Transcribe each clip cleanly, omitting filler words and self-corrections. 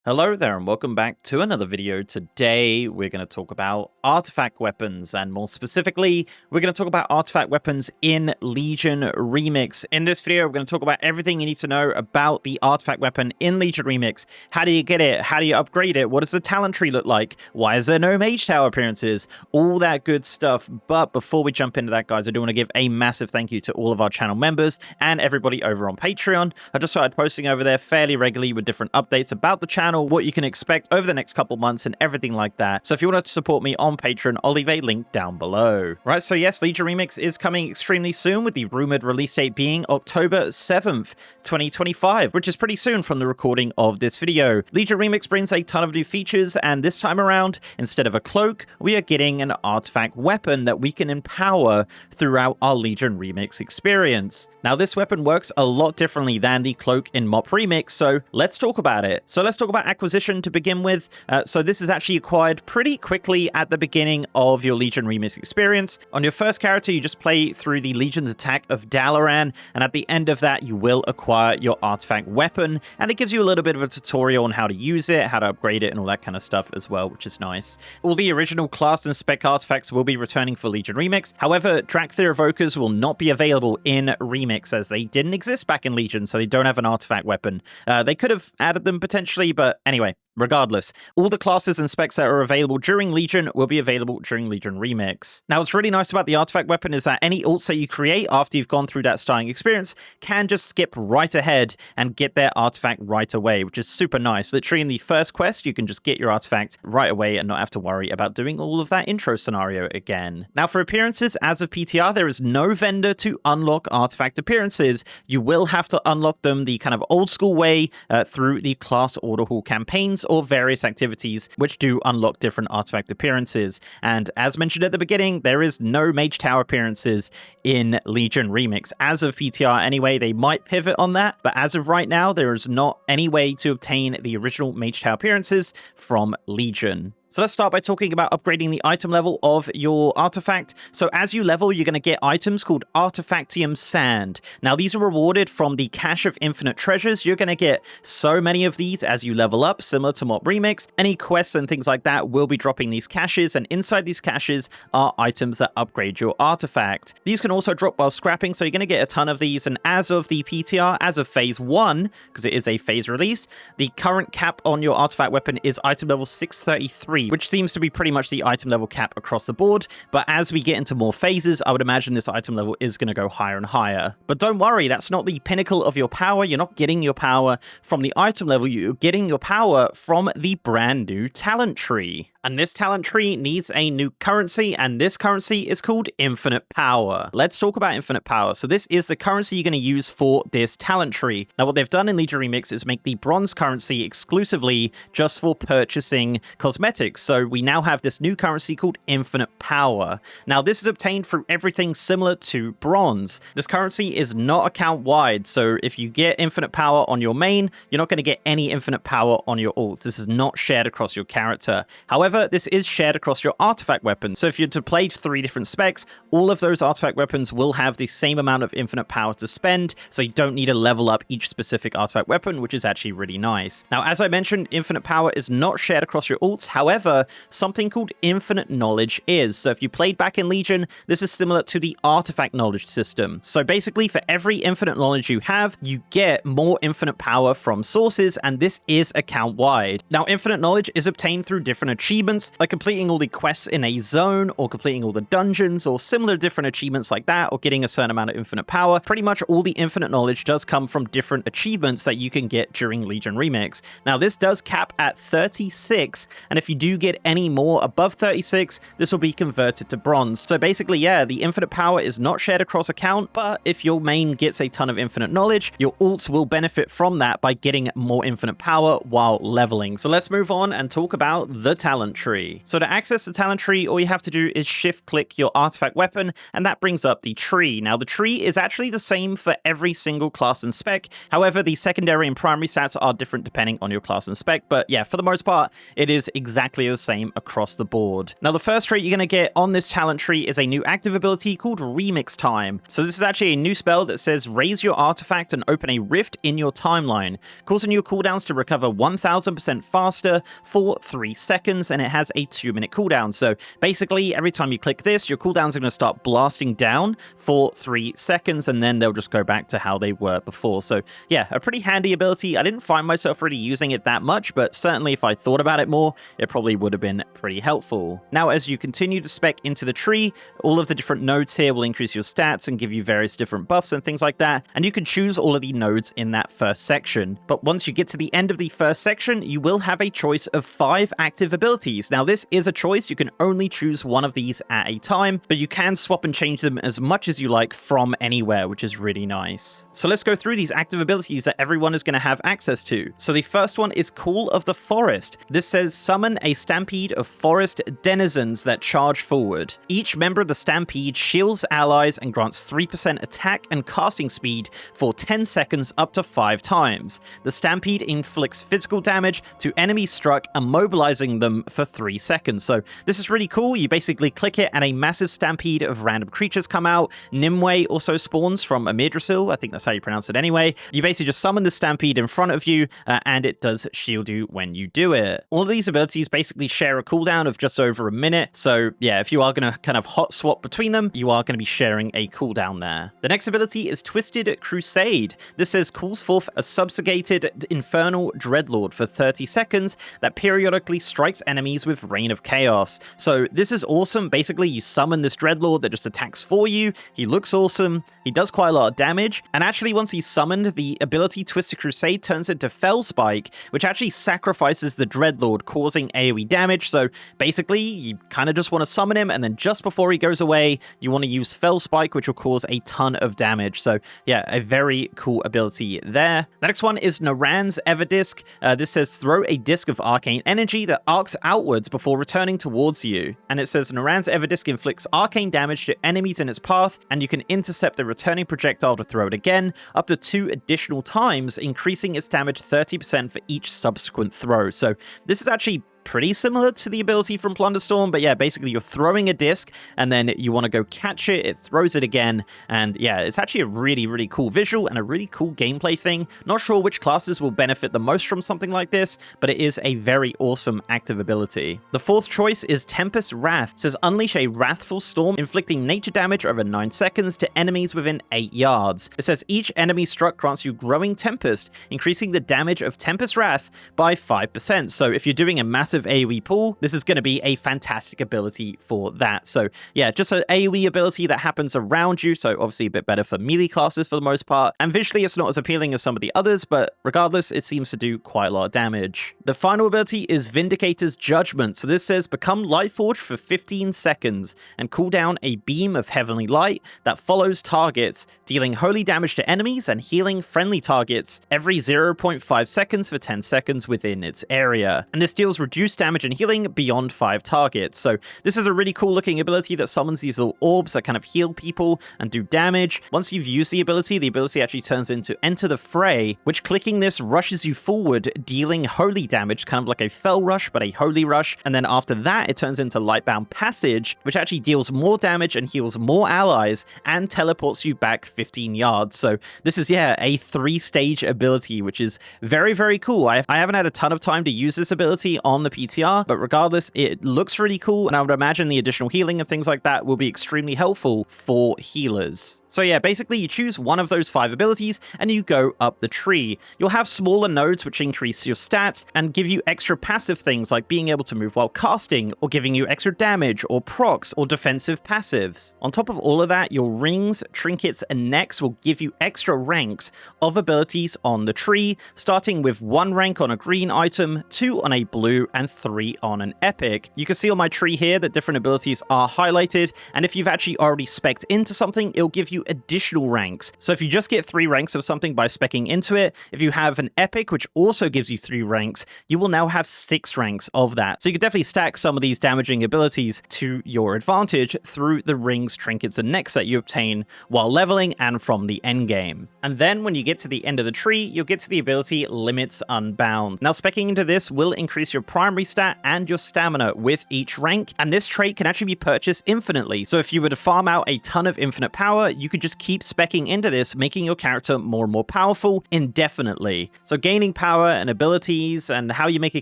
Hello there and welcome back to another video. Today we're going to talk about artifact weapons, and more specifically we're going to talk about artifact weapons in Legion Remix. In this video we're going to talk about everything you need to know about the artifact weapon in Legion Remix. How do you get it? How do you upgrade it? What does the talent tree look like? Why is there no Mage Tower appearances? All that good stuff. But before we jump into that, guys, I do want to give a massive thank you to all of our channel members and everybody over on Patreon. I just started posting over there fairly regularly with different updates about the channel, what you can expect over the next couple months and everything like that. So if you want to support me on Patreon, I'll leave a link down below. Right, so yes, Legion Remix is coming extremely soon, with the rumored release date being October 7th, 2025, which is pretty soon from the recording of this video. Legion Remix brings a ton of new features, and this time around, instead of a cloak, we are getting an artifact weapon that we can empower throughout our Legion Remix experience. Now, this weapon works a lot differently than the cloak in MoP Remix, so let's talk about it. So let's talk about acquisition to begin with. So this is actually acquired pretty quickly at the beginning of your Legion Remix experience. On your first character, you just play through the Legion's attack of Dalaran, and at the end of that, you will acquire your artifact weapon, and it gives you a little bit of a tutorial on how to use it, how to upgrade it, and all that kind of stuff as well, which is nice. All the original class and spec artifacts will be returning for Legion Remix. However, Drakthir Evokers will not be available in Remix, as they didn't exist back in Legion, so they don't have an artifact weapon. They could have added them potentially, but anyway, regardless, all the classes and specs that are available during Legion will be available during Legion Remix. Now, what's really nice about the artifact weapon is that any ults that you create after you've gone through that starting experience can just skip right ahead and get their artifact right away, which is super nice. Literally in the first quest, you can just get your artifact right away and not have to worry about doing all of that intro scenario again. Now, for appearances, as of PTR, there is no vendor to unlock artifact appearances. You will have to unlock them the kind of old school way through the class order hall campaigns or various activities which do unlock different artifact appearances. And as mentioned at the beginning, there is no Mage Tower appearances in Legion Remix. As of PTR anyway, they might pivot on that, but as of right now, there is not any way to obtain the original Mage Tower appearances from Legion. So let's start by talking about upgrading the item level of your artifact. So as you level, you're going to get items called Artifactium Sand. Now, these are rewarded from the Cache of Infinite Treasures. You're going to get so many of these as you level up, similar to MoP Remix. Any quests and things like that will be dropping these caches, and inside these caches are items that upgrade your artifact. These can also drop while scrapping, so you're going to get a ton of these. And as of the PTR, as of Phase 1, because it is a phase release, the current cap on your artifact weapon is item level 633. Which seems to be pretty much the item level cap across the board, but as we get into more phases, I would imagine this item level is going to go higher and higher. But don't worry, that's not the pinnacle of your power. You're not getting your power from the item level, you're getting your power from the brand new talent tree. And this talent tree needs a new currency, and this currency is called Infinite Power. Let's talk about Infinite Power. So this is the currency you're going to use for this talent tree. Now, what they've done in Legion Remix is make the bronze currency exclusively just for purchasing cosmetics. So we now have this new currency called Infinite Power. Now, this is obtained through everything similar to bronze. This currency is not account-wide, so if you get Infinite Power on your main, you're not going to get any Infinite Power on your ults. This is not shared across your character. However, this is shared across your artifact weapon. So if you're to play 3 different specs, all of those artifact weapons will have the same amount of infinite power to spend, so you don't need to level up each specific artifact weapon, which is actually really nice. Now, as I mentioned, infinite power is not shared across your ults. However, something called infinite knowledge is. So if you played back in Legion, this is similar to the artifact knowledge system. So basically, for every infinite knowledge you have, you get more infinite power from sources, and this is account-wide. Now, infinite knowledge is obtained through different achievements, like completing all the quests in a zone, or completing all the dungeons, or similar different achievements like that, or getting a certain amount of infinite power. Pretty much all the infinite knowledge does come from different achievements that you can get during Legion Remix. Now, this does cap at 36, and if you do get any more above 36, this will be converted to bronze. So basically, yeah, the infinite power is not shared across account, but if your main gets a ton of infinite knowledge, your ults will benefit from that by getting more infinite power while leveling. So let's move on and talk about the talent tree. So to access the talent tree, all you have to do is shift click your artifact weapon, and that brings up the tree. Now, the tree is actually the same for every single class and spec. However, the secondary and primary stats are different depending on your class and spec, but yeah, for the most part, it is exactly exactly the same across the board. Now, the first trait you're going to get on this talent tree is a new active ability called Remix Time. So this is actually a new spell that says raise your artifact and open a rift in your timeline, causing your cooldowns to recover 1000% faster for 3 seconds, and it has a 2-minute cooldown. So basically, every time you click this, your cooldowns are going to start blasting down for 3 seconds, and then they'll just go back to how they were before. So yeah, a pretty handy ability. I didn't find myself really using it that much, but certainly if I thought about it more, it probably would have been pretty helpful. Now, as you continue to spec into the tree, all of the different nodes here will increase your stats and give you various different buffs and things like that, and you can choose all of the nodes in that first section. But once you get to the end of the first section, you will have a choice of 5 active abilities. Now, this is a choice. You can only choose one of these at a time, but you can swap and change them as much as you like from anywhere, which is really nice. So let's go through these active abilities that everyone is going to have access to. So the first one is Call of the Forest. This says summon a stampede of forest denizens that charge forward. Each member of the stampede shields allies and grants 3% attack and casting speed for 10 seconds up to 5 times. The stampede inflicts physical damage to enemies struck, immobilizing them for 3 seconds. So this is really cool. You basically click it and a massive stampede of random creatures come out. Nimue also spawns from Amirdrasil. I think that's how you pronounce it anyway. You basically just summon the stampede in front of you, and it does shield you when you do it. All of these abilities basically share a cooldown of just over a minute. So yeah, if you are going to kind of hot swap between them, you are going to be sharing a cooldown there. The next ability is Twisted Crusade. This says calls forth a subjugated infernal dreadlord for 30 seconds that periodically strikes enemies with Rain of Chaos. So this is awesome. Basically, you summon this dreadlord that just attacks for you. He looks awesome. He does quite a lot of damage. And actually, once he's summoned, the ability Twisted Crusade turns into Fell Spike, which actually sacrifices the dreadlord, causing AoE damage. So basically, you kind of just want to summon him, and then just before he goes away, you want to use Fell Spike, which will cause a ton of damage. So yeah, a very cool ability there. The next one is Naran's Everdisk. This says throw a disc of arcane energy that arcs outwards before returning towards you. And it says Naran's Everdisk inflicts arcane damage to enemies in its path, and you can intercept the returning projectile to throw it again, up to 2 additional times, increasing its damage 30% for each subsequent throw. So this is actually pretty similar to the ability from Plunderstorm, but yeah, basically you're throwing a disc and then you want to go catch it, it throws it again, and yeah, it's actually a really, really cool visual and a really cool gameplay thing. Not sure which classes will benefit the most from something like this, but it is a very awesome active ability. The fourth choice is Tempest Wrath. It says unleash a wrathful storm, inflicting nature damage over 9 seconds to enemies within 8 yards. It says each enemy struck grants you Growing Tempest, increasing the damage of Tempest Wrath by 5%. So if you're doing a massive AoE pool, this is going to be a fantastic ability for that. So yeah, just an AoE ability that happens around you, so obviously a bit better for melee classes for the most part, and visually it's not as appealing as some of the others, but regardless, it seems to do quite a lot of damage. The final ability is Vindicator's Judgment. So this says become Lightforged for 15 seconds and cool down a beam of heavenly light that follows targets, dealing holy damage to enemies and healing friendly targets every 0.5 seconds for 10 seconds within its area. And this deals reduced damage and healing beyond 5 targets. So this is a really cool looking ability that summons these little orbs that kind of heal people and do damage. Once you've used the ability actually turns into Enter the Fray, which clicking this rushes you forward, dealing holy damage, kind of like a Fell Rush, but a holy rush. And then after that, it turns into Lightbound Passage, which actually deals more damage and heals more allies and teleports you back 15 yards. So this is, yeah, a 3-stage ability, which is very, very cool. I haven't had a ton of time to use this ability on the PTR, but regardless, it looks really cool, and I would imagine the additional healing and things like that will be extremely helpful for healers. So yeah, basically you choose one of those 5 abilities and you go up the tree. You'll have smaller nodes which increase your stats and give you extra passive things like being able to move while casting, or giving you extra damage or procs or defensive passives. On top of all of that, your rings, trinkets, and necks will give you extra ranks of abilities on the tree, starting with 1 rank on a green item, 2 on a blue, and 3 on an epic. You can see on my tree here that different abilities are highlighted, and if you've actually already specced into something, it'll give you additional ranks. So if you just get 3 ranks of something by speccing into it, if you have an epic which also gives you 3 ranks, you will now have 6 ranks of that. So you could definitely stack some of these damaging abilities to your advantage through the rings, trinkets, and necks that you obtain while leveling and from the end game. And then when you get to the end of the tree, you'll get to the ability Limits Unbound. Now, speccing into this will increase your primary primary stat and your stamina with each rank, and this trait can actually be purchased infinitely. So if you were to farm out a ton of infinite power, you could just keep speccing into this, making your character more and more powerful indefinitely. So gaining power and abilities and how you make a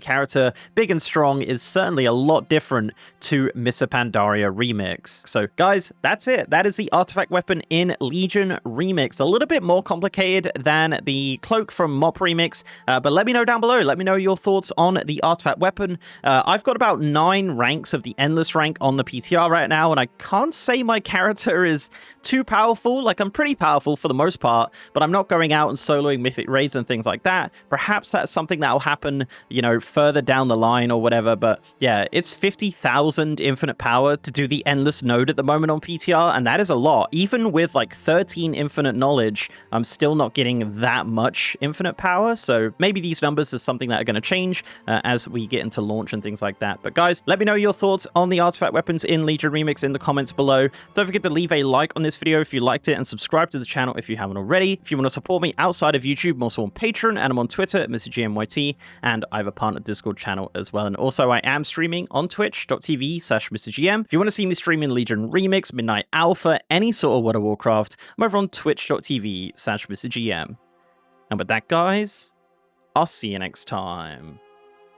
character big and strong is certainly a lot different to Miss Pandaria Remix. So guys, that's it. That is the artifact weapon in Legion Remix. A little bit more complicated than the cloak from Mop Remix, but let me know down below. Let me know your thoughts on the artifact weapon. I've got about 9 ranks of the Endless rank on the PTR right now, and I can't say my character is too powerful. Like, I'm pretty powerful for the most part, but I'm not going out and soloing mythic raids and things like that. Perhaps that's something that'll happen, you know, further down the line or whatever, but yeah, it's 50,000 infinite power to do the Endless node at the moment on PTR, and that is a lot. Even with like 13 infinite knowledge, I'm still not getting that much infinite power, so maybe these numbers are something that are going to change as we get into launch and things like that. But guys, let me know your thoughts on the artifact weapons in Legion Remix in the comments below. Don't forget to leave a like on this video if you liked it, and subscribe to the channel if you haven't already. If you want to support me outside of YouTube, I'm also on Patreon, and I'm on Twitter at MrGMYT, and I have a partner Discord channel as well. And also I am streaming on twitch.tv/MrGM. If you want to see me streaming Legion Remix, Midnight Alpha, any sort of World of Warcraft, I'm over on twitch.tv/MrGM. And with that, guys, I'll see you next time.